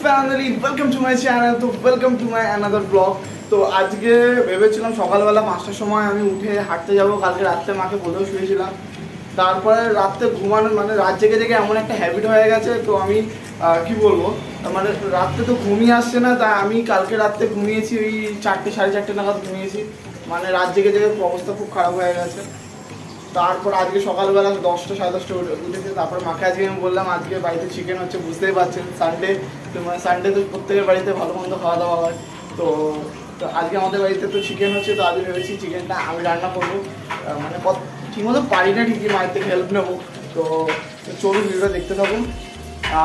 family, welcome to my channel. তো welcome to my another vlog. তো আজকে ভেবেছিলাম সকালবেলা 5টার সময় আমি উঠে হাঁটতে যাব। কালকে রাতে মাকে বলেও শুয়েছিলাম। তারপরে রাতে ঘুমানোর মানে রাত জেগে জেগে এমন একটা হ্যাবিট হয়ে গেছে। তো আমি কি বলবো, মানে রাতে তো ঘুমিয়ে আসছে না। তাই আমি কালকে রাতে ঘুমিয়েছি ওই 4টে সাড়ে 4টে নাগাদ ঘুমিয়েছি। মানে রাত জেগে জেগে অবস্থা খুব খারাপ হয়ে গেছে। তারপর আজকে সকালবেলা 10টা সাড়ে 10টা উঠেছে। তারপর মাকে আজকে আমি বললাম আজকে বাড়িতে চিকেন হচ্ছে, বুঝতেই পারছেন সানডে। তো মানে সানডে তো প্রত্যেকের বাড়িতে ভালো মন্দ খাওয়া দাওয়া হয়। তো আজকে আমাদের বাড়িতে তো চিকেন হচ্ছে। তো আজকে ভেবেছি চিকেনটা আমি রান্না করবো। মানে ঠিকমতো পারি না ঠিকই, মায়ের থেকে হেল্প নেবো। তো চলুন ভিডিওটা দেখতে থাকুন।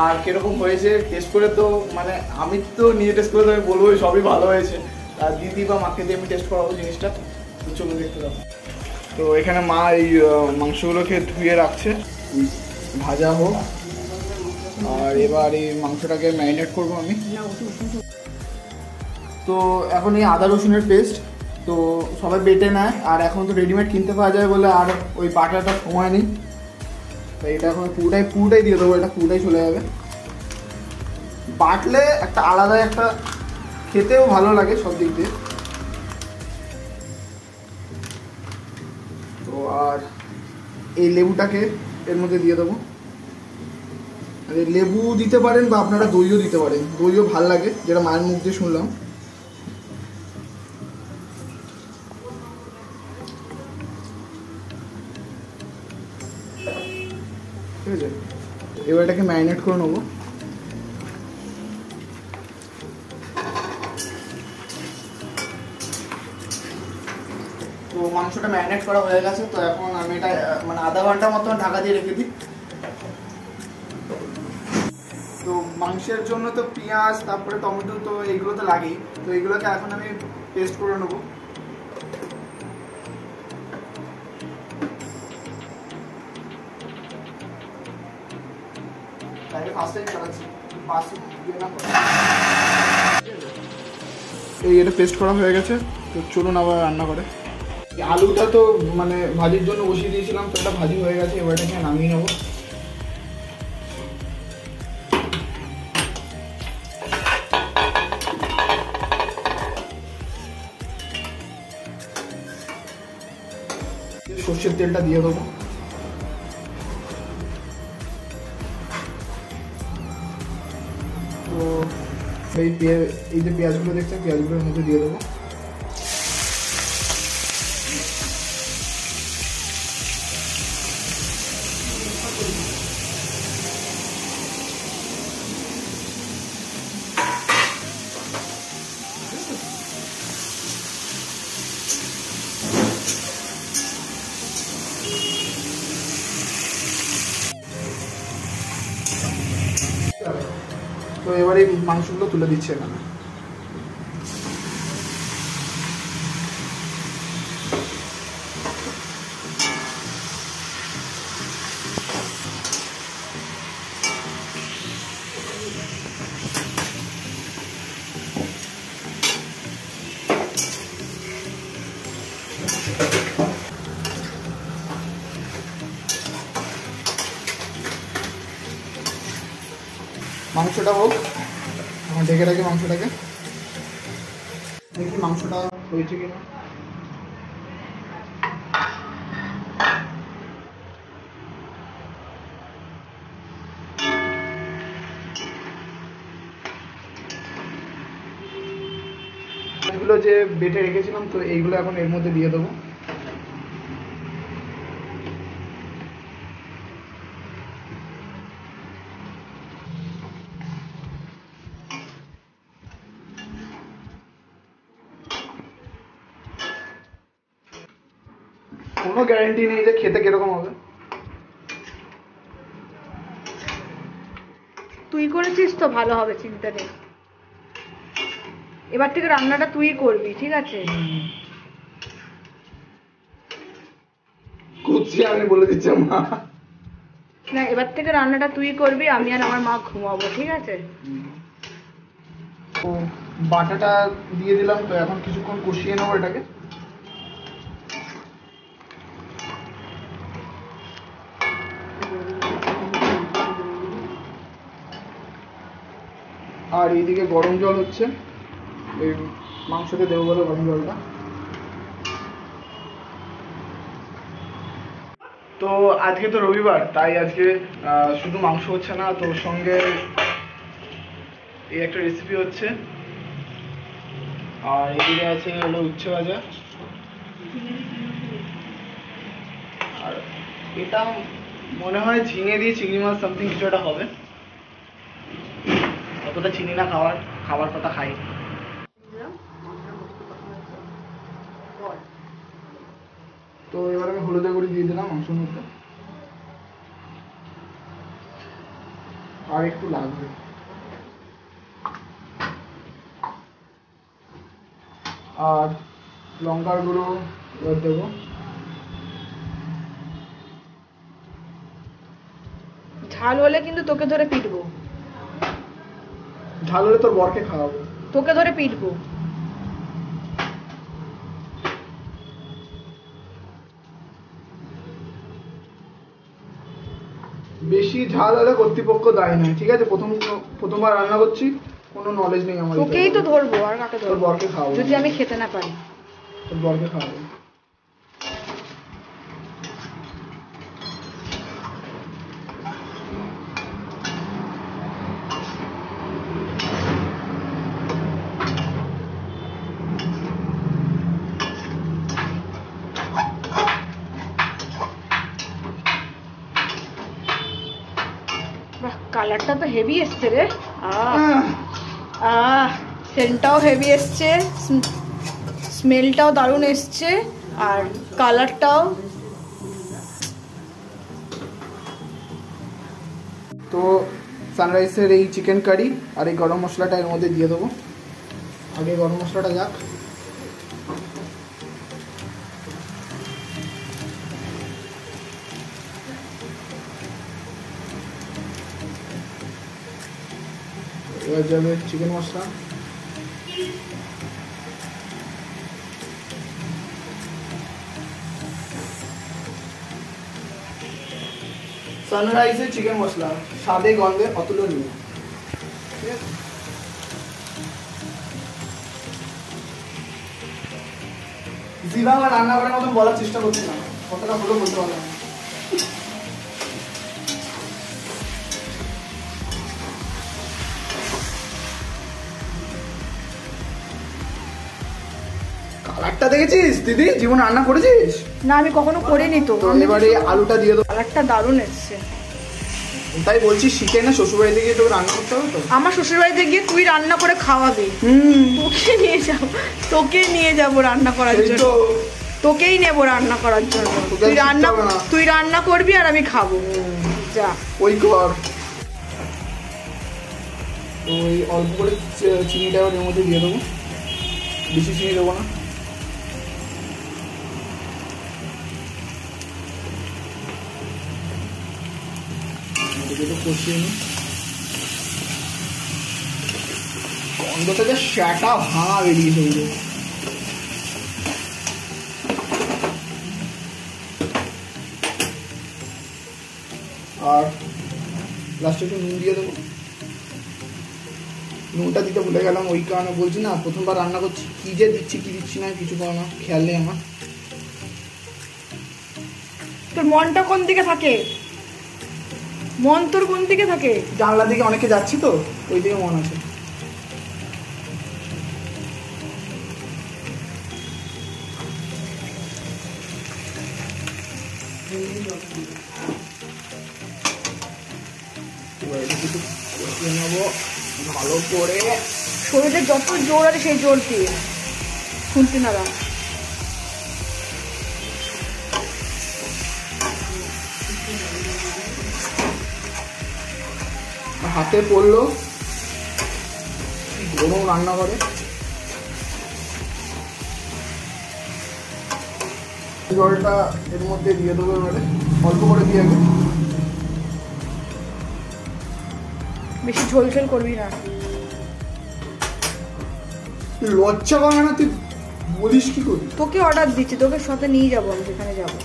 আর কীরকম হয়েছে টেস্ট করে, তো মানে আমি তো নিজে টেস্ট করে তো আমি বলবো সবই ভালো হয়েছে। আর দিদি বা মাকে দিয়ে আমি টেস্ট করাবো জিনিসটা। তো চলুন দেখতে থাকুন। তো এখানে মা এই মাংসগুলোকে ধুয়ে রাখছে, ভাজা হোক। আর এবার এই মাংসটাকে ম্যারিনেট করবো আমি। তো এখন এই আদা রসুনের পেস্ট তো সবাই বেটে নেয়, আর এখন তো রেডিমেড কিনতে পাওয়া যায় বলে আর ওই বাটাটা সময় নেই। তো এটা এখন পুরোটাই দিয়ে দেবো, এটা পুরোটাই চলে যাবে। বাটলে একটা আলাদা একটা খেতেও ভালো লাগে সব দিক দিয়ে। তো আর এই লেবুটাকে এর মধ্যে দিয়ে দেবো। লেবু দিতে পারেন বা আপনারা দইও দিতে পারেন, দইও ভাল লাগে, যেটা মায়ের মুখ দিয়ে শুনলাম। ঠিক আছে, এবার এটাকে ম্যারিনেট করে নেবো। তো মাংসটা ম্যারিনেট করা হয়ে গেছে। তো এখন আমি এটা মানে আধা ঘন্টার মতো ঢাকা দিয়ে রেখে দিই। তো মাংসের জন্য তো পেঁয়াজ তারপরে টমেটো তো এইগুলো তো লাগেই। তো এইগুলোকে এখন আমি পেস্ট করে নেবো। এই এটা পেস্ট করা হয়ে গেছে। তো চলুন আবার রান্না করে। আলুটা তো মানে ভাজির জন্য বসিয়ে দিয়েছিলাম, তো এটা ভাজি হয়ে গেছে। এবার এটাকে নামিয়ে নেবো। সর্ষের তেলটা দিয়ে দেবো। তো এই যে পেঁয়াজগুলো দেখছেন, পেঁয়াজগুলোর মধ্যে দিয়ে দেবো। তো এবার এই মাংসগুলো তুলে দিচ্ছে এখানে। মাংসটা হোক, আমার ঢেকে রাখি মাংসটাকে, দেখি মাংসটা হয়েছে কিনা। এগুলো যে বেটে রেখেছিলাম, তো এইগুলো এখন এর মধ্যে দিয়ে দেবো। কোনো গ্যারান্টি নেই যে খেতে কিরকম হবে। তুই করেছিস তো ভালো হবে, চিন্তা নেই। এবার থেকে রান্নাটা তুই করবি, ঠিক আছে? করছি আমি, বলে দিচ্ছি মা। না, এবার থেকে রান্নাটা তুই করবি, আমি আর আমার মা ঘুমাবো, ঠিক আছে? তো বাটাটা দিয়ে দিলাম। তো এখন কিছুক্ষণ কষিয়ে নেবো এটাকে। আর আর এইদিকে গরম জল হচ্ছে, এই মাংসতে দেবো বলে গরম জলটা। তো আজকে তো রবিবার, তাই আজকে শুধু মাংস হচ্ছে না, তো ওর সঙ্গে এই একটা রেসিপি হচ্ছে, আর এদিকে আছে হলো উচ্ছে ভাজা, আর এটা মনে হয় ঝিঙে দিয়ে চিংড়ি মাছ সামথিং কিছু একটা হবে। অতটা চিনি না, খাবার কথা খাই। তো এবার আমি হলুদের গুঁড়ি দিয়ে দিলাম মাংসের মধ্যে, আর একটু লাগবে। আর লঙ্কার গুঁড়ো এবার দেবো। ঝাল হলে কিন্তু তোকে ধরে পিটবো। ঝাল হলে তোর বরকে খাওয়াবো। তোকে ধরে পিটবো। বেশি ঝাল হলে কর্তৃপক্ষ দায়ী নয়, ঠিক আছে? প্রথমবার রান্না করছি, কোনো নলেজ নেই আমার। তোকেই তো ধরবো, আর কাকে তোর ধরবো? বরকে খাওয়াবো যদি আমি খেতে না পারি। তোর বরকে খাওয়াবো। বাহ, কালারটা তো হেভি এসছে রে। সেন্টটাও হেভি এসছে, স্মেলটাও দারুণ এসছে, আর কালারটাও। তো সানরাইজের এই চিকেন কারি আর এই গরম মশলাটা এর মধ্যে দিয়ে দেবো। আগে গরম মশলাটা যাক। এবার যাবে চিকেন মশলা। সানরাইজের চিকেন মশলা, স্বাদে গন্ধে অতুলনীয়। ঠিক আছে, জি বাংলা রান্না করার মতন বলার চেষ্টা করছিলাম, কতটা হলো বলতে পারলাম না। কালারটা দেখেছিস দিদি? জীবন রান্না করেছিস? না, আমি কখনো করিনি তো। তো এবারে আলুটা দিয়ে দেবো। কালারটা দারুণ এসছে। তাই বলছি, শিখে না, শ্বশুরবাড়িতে গিয়ে তোকে রান্না করতে হবে তো। আমার শ্বশুরবাড়িতে গিয়ে তুই রান্না করে খাওয়াবি। তোকে নিয়ে যাবো রান্না করার জন্য। তোকেই নেবো রান্না করার জন্য। তুই রান্না করবি আর আমি খাবো। যা ওই কর। তো ওই অল্প করে চিনিটা এর মধ্যে দিয়ে দেবো, বেশি চিনি দেবো না। কষিয়ে নিই। গন্ধটা যা শ্যাটা ভাঙা বেরিয়েছে পুরো। আর লাস্টে একটু নুন দিয়ে দেবো। নুনটা দিতে ভুলে গেলাম, ওই কারণে বলছি না, প্রথমবার রান্না করছি, কি যে দিচ্ছি কি দিচ্ছি না কিছু করো না, খেয়াল নেই আমার। তোর মনটা কোন দিকে থাকে? মন তোর কোন দিকে থাকে? জানলা দিকে অনেকে যাচ্ছি তো, ওই দিকে মন আছে। নেবো ভালো করে। শরীরে যত জোর আছে সেই জোর দিয়ে শুনতে না। হাতে পড়লো, গরম রান্না করে। জলটা এর মধ্যে দিয়ে দেবো এবারে, অল্প করে দিয়ে আগে। বেশি ঝোল ঝোল করবি না। লজ্জা করে না? তুই বলিস কি করি? তোকে অর্ডার দিচ্ছি, তোকে সাথে নিয়ে যাবো আমি যেখানে যাবো।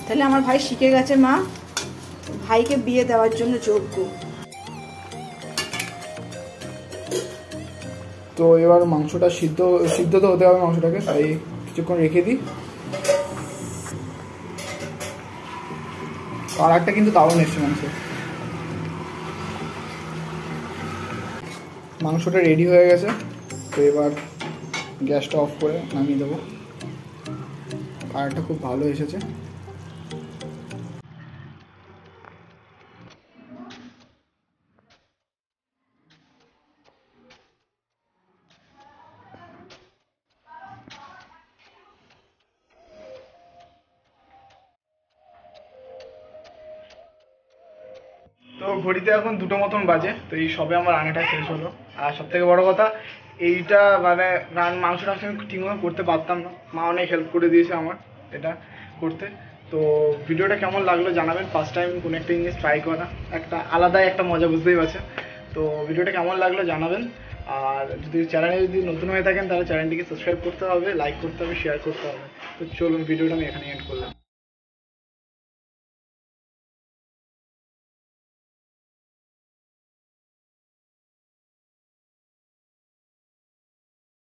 তাহলে আমার ভাই শিখে গেছে মা, ভাইকে বিয়ে দেওয়ার জন্য যোগ্য। তো এবার মাংসটা সিদ্ধ তো হতে হবে মাংসটাকে, তাই কিছুক্ষণ রেখে দিই। কালারটা কিন্তু দারুণ এসছে মাংসটা রেডি হয়ে গেছে। তো এবার গ্যাসটা অফ করে নামিয়ে দেবো। কালারটা খুব ভালো এসেছে। তো ঘড়িতে এখন 2টো মতন বাজে। তো এই সবে আমার রান্নাটা শেষ হলো। আর সব থেকে বড়ো কথা, এইটা মানে মাংসটা আমি ঠিকমতো করতে পারতাম না, মা অনেক হেল্প করে দিয়েছে আমার এটা করতে। তো ভিডিওটা কেমন লাগলো জানাবেন। ফার্স্ট টাইম কোনো একটা জিনিস ট্রাই করা একটা আলাদাই একটা মজা, বুঝতেই পারছেন। তো ভিডিওটা কেমন লাগলো জানাবেন। আর যদি চ্যানেলে যদি নতুন হয়ে থাকেন তাহলে চ্যানেলটিকে সাবস্ক্রাইব করতে হবে, লাইক করতে হবে, শেয়ার করতে হবে। তো চলুন ভিডিওটা আমি এখানে এন্ড করলাম।